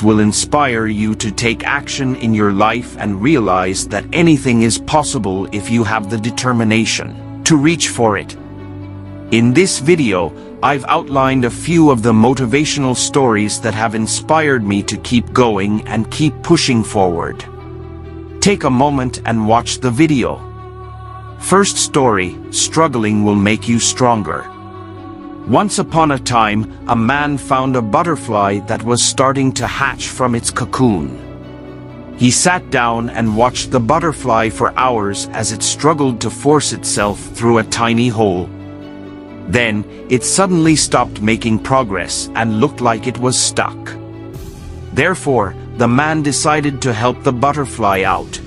will inspire you to take action in your life and realize that anything is possible if you have the determination to reach for it. In this video, I've outlined a few of the motivational stories that have inspired me to keep going and keep pushing forward. Take a moment and watch the video. First story: struggling will make you stronger. Once upon a time, a man found a butterfly that was starting to hatch from its cocoon. He sat down and watched the butterfly for hours as it struggled to force itself through a tiny hole. Then, it suddenly stopped making progress and looked like it was stuck. Therefore, the man decided to help the butterfly out.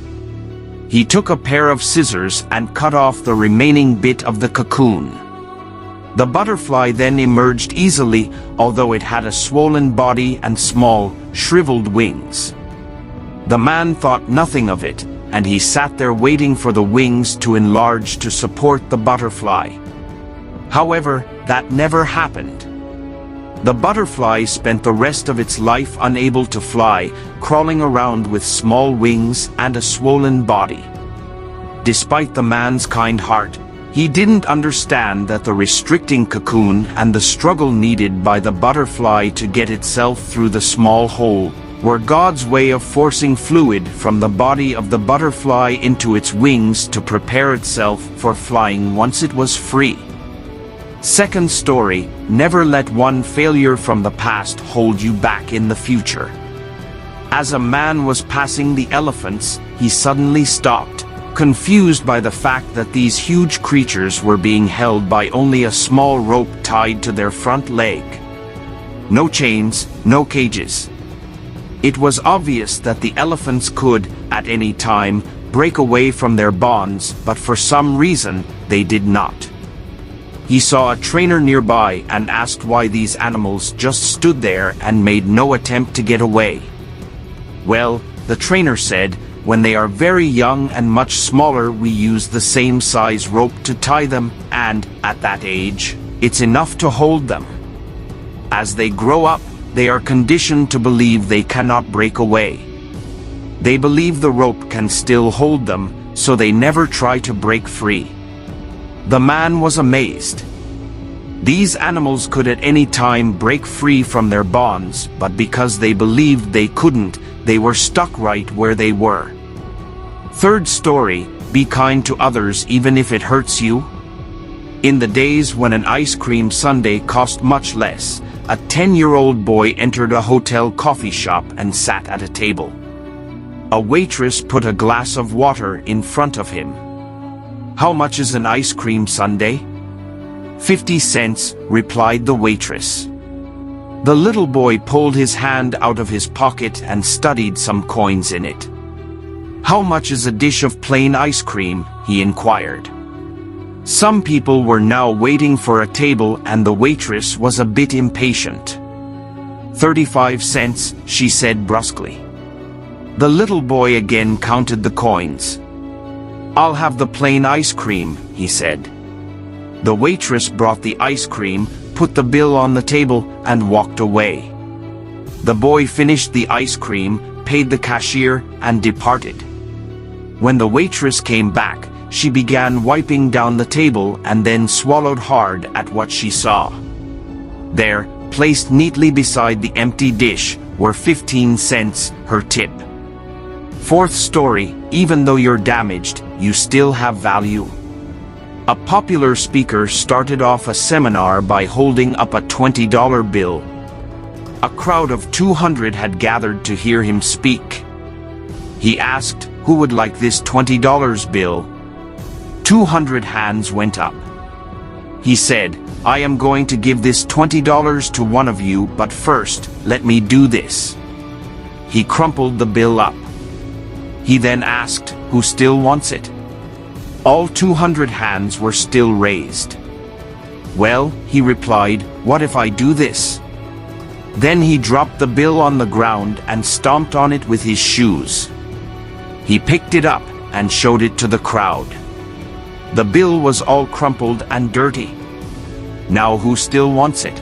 He took a pair of scissors and cut off the remaining bit of the cocoon. The butterfly then emerged easily, although it had a swollen body and small, shriveled wings. The man thought nothing of it, and he sat there waiting for the wings to enlarge to support the butterfly. However, that never happened. The butterfly spent the rest of its life unable to fly, crawling around with small wings and a swollen body. Despite the man's kind heart, he didn't understand that the restricting cocoon and the struggle needed by the butterfly to get itself through the small hole were God's way of forcing fluid from the body of the butterfly into its wings to prepare itself for flying once it was free. Second story: never let one failure from the past hold you back in the future. As a man was passing the elephants, he suddenly stopped, confused by the fact that these huge creatures were being held by only a small rope tied to their front leg. No chains, no cages. It was obvious that the elephants could, at any time, break away from their bonds, but for some reason, they did not. He saw a trainer nearby and asked why these animals just stood there and made no attempt to get away. Well, the trainer said, when they are very young and much smaller, we use the same size rope to tie them, and, at that age, it's enough to hold them. As they grow up, they are conditioned to believe they cannot break away. They believe the rope can still hold them, so they never try to break free. The man was amazed. These animals could at any time break free from their bonds, but because they believed they couldn't, they were stuck right where they were. Third story: be kind to others even if it hurts you. In the days when an ice cream sundae cost much less, a 10-year-old boy entered a hotel coffee shop and sat at a table. A waitress put a glass of water in front of him. "How much is an ice cream sundae?" "50 cents, replied the waitress. The little boy pulled his hand out of his pocket and studied some coins in it. "How much is a dish of plain ice cream?" he inquired. Some people were now waiting for a table and the waitress was a bit impatient. 35 cents, she said brusquely. The little boy again counted the coins. "I'll have the plain ice cream," he said. The waitress brought the ice cream, put the bill on the table, and walked away. The boy finished the ice cream, paid the cashier, and departed. When the waitress came back, she began wiping down the table and then swallowed hard at what she saw. There, placed neatly beside the empty dish, were 15 cents, her tip. Fourth story: even though you're damaged, you still have value. A popular speaker started off a seminar by holding up a $20 bill. A crowd of 200 had gathered to hear him speak. He asked, "Who would like this $20 bill?" 200 hands went up. He said, "I am going to give this $20 to one of you, but first, let me do this." He crumpled the bill up. He then asked, "Who still wants it?" All 200 hands were still raised. "Well," he replied, "what if I do this?" Then he dropped the bill on the ground and stomped on it with his shoes. He picked it up and showed it to the crowd. The bill was all crumpled and dirty. "Now who still wants it?"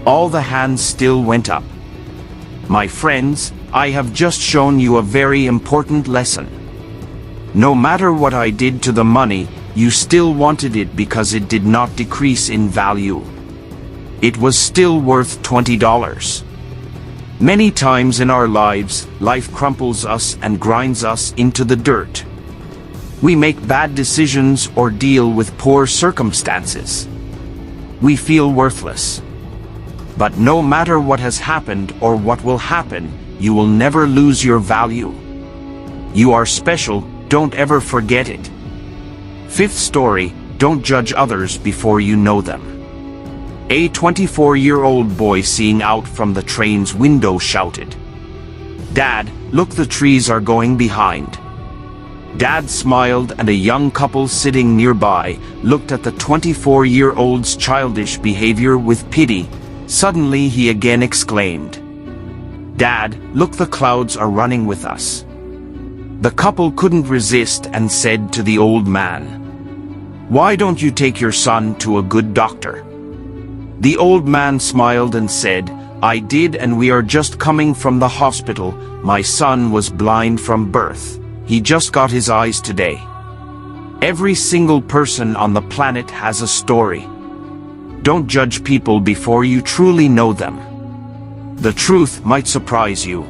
All the hands still went up. My friends, I have just shown you a very important lesson. No matter what I did to the money, you still wanted it because it did not decrease in value. It was still worth $20. Many times in our lives, life crumples us and grinds us into the dirt. We make bad decisions or deal with poor circumstances. We feel worthless. But no matter what has happened or what will happen, you will never lose your value. You are special, don't ever forget it. Fifth story, don't judge others before you know them. A 24-year-old boy seeing out from the train's window shouted, "Dad, look, the trees are going behind." Dad smiled, and a young couple sitting nearby looked at the 24-year-old's childish behavior with pity. Suddenly he again exclaimed, "Dad, look, the clouds are running with us." The couple couldn't resist and said to the old man, "Why don't you take your son to a good doctor?" The old man smiled and said, "I did, and we are just coming from the hospital. My son was blind from birth. He just got his eyes today." Every single person on the planet has a story. Don't judge people before you truly know them. The truth might surprise you.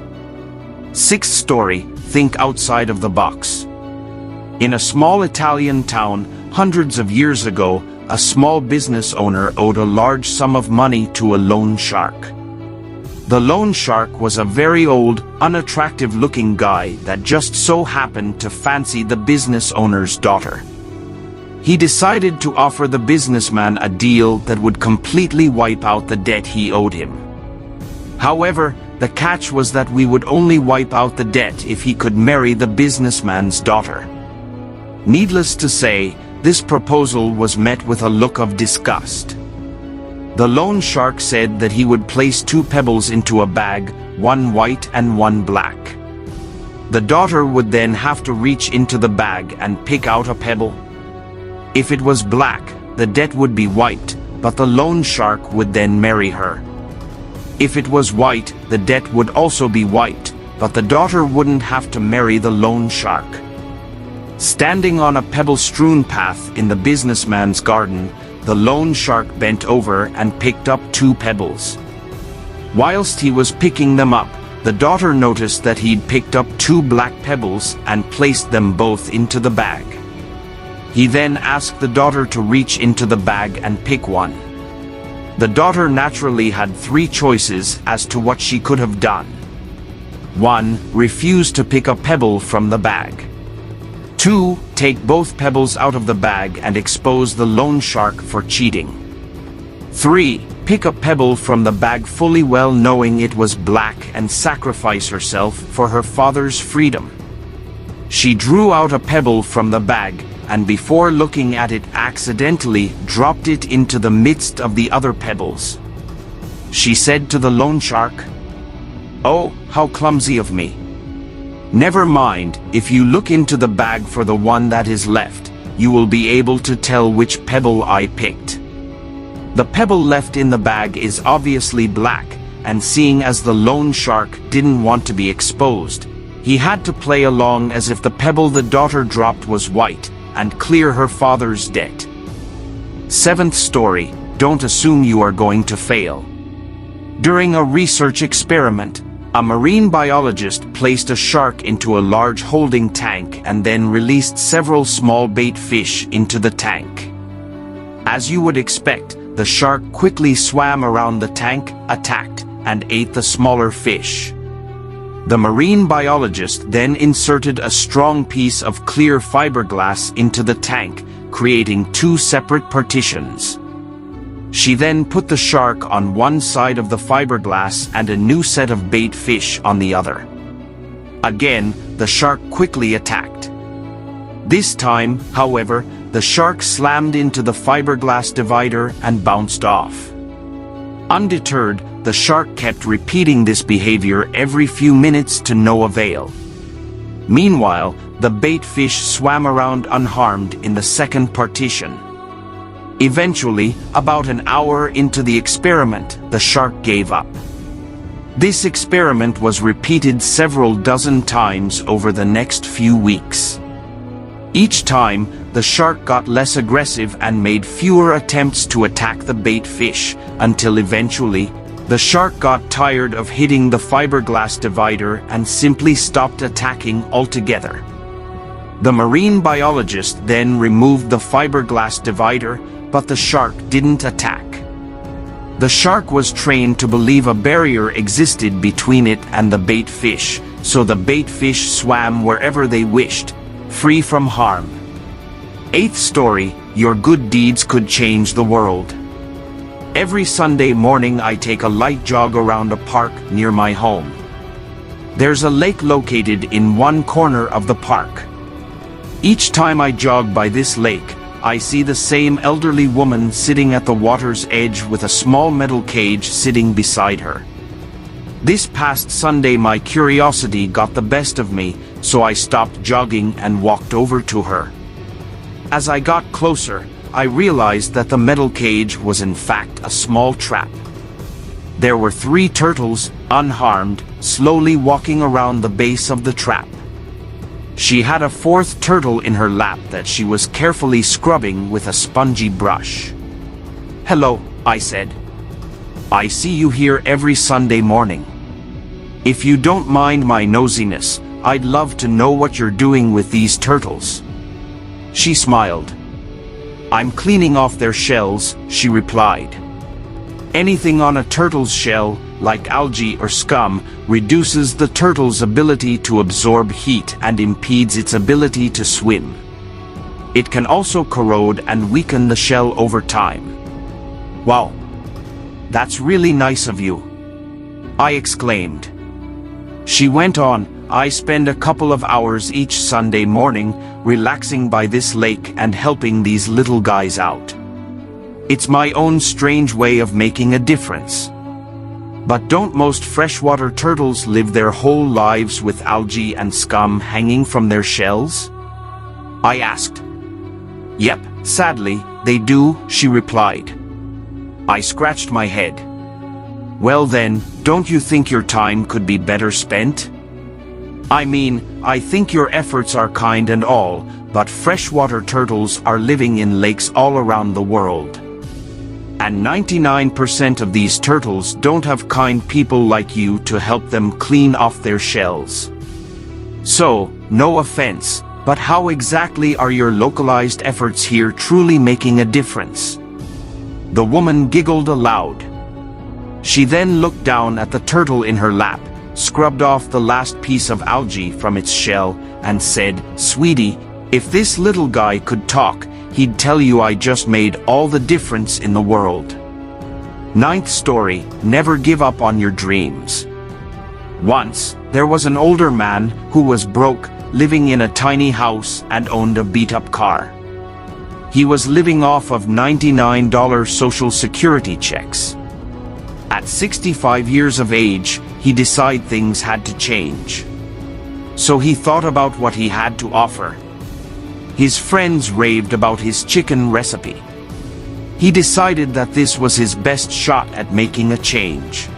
Sixth story, think outside of the box. In a small Italian town, hundreds of years ago, a small business owner owed a large sum of money to a loan shark. The loan shark was a very old, unattractive-looking guy that just so happened to fancy the business owner's daughter. He decided to offer the businessman a deal that would completely wipe out the debt he owed him. However, the catch was that we would only wipe out the debt if he could marry the businessman's daughter. Needless to say, this proposal was met with a look of disgust. The loan shark said that he would place 2 pebbles into a bag, one white and one black. The daughter would then have to reach into the bag and pick out a pebble. If it was black, the debt would be wiped, but the loan shark would then marry her. If it was white, the debt would also be wiped, but the daughter wouldn't have to marry the loan shark. Standing on a pebble-strewn path in the businessman's garden, the loan shark bent over and picked up 2 pebbles. Whilst he was picking them up, the daughter noticed that he'd picked up 2 black pebbles and placed them both into the bag. He then asked the daughter to reach into the bag and pick one. The daughter naturally had 3 choices as to what she could have done. 1. Refuse to pick a pebble from the bag. 2. Take both pebbles out of the bag and expose the loan shark for cheating. 3. Pick a pebble from the bag fully well knowing it was black and sacrifice herself for her father's freedom. She drew out a pebble from the bag, and before looking at it accidentally dropped it into the midst of the other pebbles. She said to the loan shark, "Oh, how clumsy of me. Never mind, if you look into the bag for the one that is left, you will be able to tell which pebble I picked." The pebble left in the bag is obviously black, and seeing as the loan shark didn't want to be exposed, he had to play along as if the pebble the daughter dropped was white, and clear her father's debt. Seventh story, don't assume you are going to fail. During a research experiment, a marine biologist placed a shark into a large holding tank and then released several small bait fish into the tank. As you would expect, the shark quickly swam around the tank, attacked, and ate the smaller fish. The marine biologist then inserted a strong piece of clear fiberglass into the tank, creating 2 separate partitions. She then put the shark on one side of the fiberglass and a new set of bait fish on the other. Again, the shark quickly attacked. This time, however, the shark slammed into the fiberglass divider and bounced off. Undeterred, the shark kept repeating this behavior every few minutes to no avail. Meanwhile, the bait fish swam around unharmed in the second partition. Eventually, about an hour into the experiment, the shark gave up. This experiment was repeated several dozen times over the next few weeks. Each time, the shark got less aggressive and made fewer attempts to attack the bait fish, until eventually, the shark got tired of hitting the fiberglass divider and simply stopped attacking altogether. The marine biologist then removed the fiberglass divider, but the shark didn't attack. The shark was trained to believe a barrier existed between it and the bait fish, so the bait fish swam wherever they wished, free from harm. 8th story, your good deeds could change the world. Every Sunday morning I take a light jog around a park near my home. There's a lake located in one corner of the park. Each time I jog by this lake, I see the same elderly woman sitting at the water's edge with a small metal cage sitting beside her. This past Sunday my curiosity got the best of me, so I stopped jogging and walked over to her. As I got closer, I realized that the metal cage was in fact a small trap. There were 3 turtles, unharmed, slowly walking around the base of the trap. She had a 4th turtle in her lap that she was carefully scrubbing with a spongy brush. "Hello," I said. "I see you here every Sunday morning. If you don't mind my nosiness, I'd love to know what you're doing with these turtles." She smiled. "I'm cleaning off their shells," she replied. Anything on a turtle's shell, like algae or scum, reduces the turtle's ability to absorb heat and impedes its ability to swim. It can also corrode and weaken the shell over time. "Wow, that's really nice of you," I exclaimed. She went on, "I spend a couple of hours each Sunday morning relaxing by this lake and helping these little guys out. It's my own strange way of making a difference." "But don't most freshwater turtles live their whole lives with algae and scum hanging from their shells?" I asked. "Yep, sadly, they do," she replied. I scratched my head. "Well then, don't you think your time could be better spent? I mean, I think your efforts are kind and all, but freshwater turtles are living in lakes all around the world. And 99% of these turtles don't have kind people like you to help them clean off their shells. So, no offense, but how exactly are your localized efforts here truly making a difference?" The woman giggled aloud. She then looked down at the turtle in her lap, scrubbed off the last piece of algae from its shell, and said, "Sweetie, if this little guy could talk, he'd tell you I just made all the difference in the world." 9th story, never give up on your dreams. Once, there was an older man who was broke, living in a tiny house and owned a beat-up car. He was living off of $99 Social Security checks. At 65 years of age, he decided things had to change. So he thought about what he had to offer. His friends raved about his chicken recipe. He decided that this was his best shot at making a change.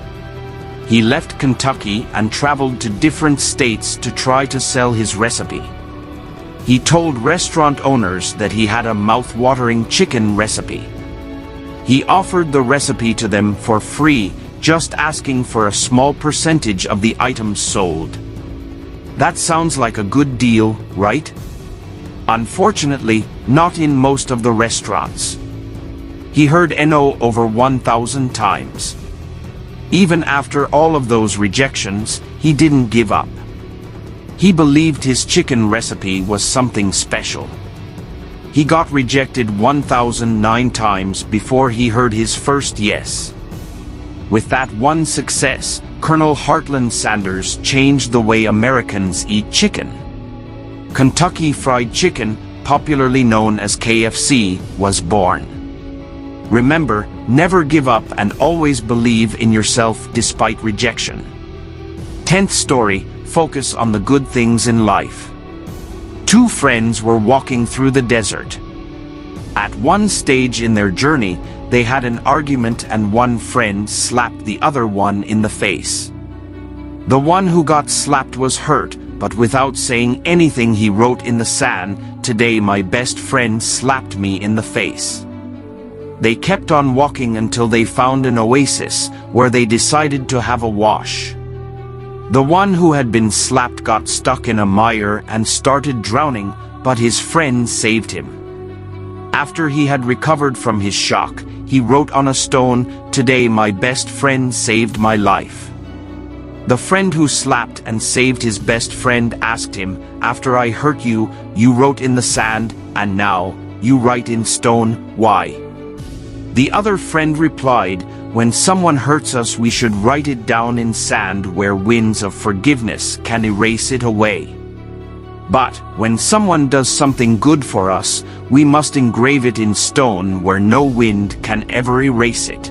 He left Kentucky and traveled to different states to try to sell his recipe. He told restaurant owners that he had a mouth-watering chicken recipe. He offered the recipe to them for free, just asking for a small percentage of the items sold. That sounds like a good deal, right? Unfortunately, not in most of the restaurants. He heard no over 1,000 times. Even after all of those rejections, he didn't give up. He believed his chicken recipe was something special. He got rejected 1,009 times before he heard his first yes. With that one success, Colonel Heartland Sanders changed the way Americans eat chicken. Kentucky Fried Chicken, popularly known as KFC, was born. Remember, never give up and always believe in yourself despite rejection. 10th story, focus on the good things in life. 2 friends were walking through the desert. At one stage in their journey, they had an argument and one friend slapped the other one in the face. The one who got slapped was hurt, but without saying anything he wrote in the sand, "Today my best friend slapped me in the face." They kept on walking until they found an oasis, where they decided to have a wash. The one who had been slapped got stuck in a mire and started drowning, but his friend saved him. After he had recovered from his shock, he wrote on a stone, "Today my best friend saved my life." The friend who slapped and saved his best friend asked him, "After I hurt you, you wrote in the sand, and now you write in stone, why?" The other friend replied, "When someone hurts us, we should write it down in sand where winds of forgiveness can erase it away. But when someone does something good for us, we must engrave it in stone where no wind can ever erase it."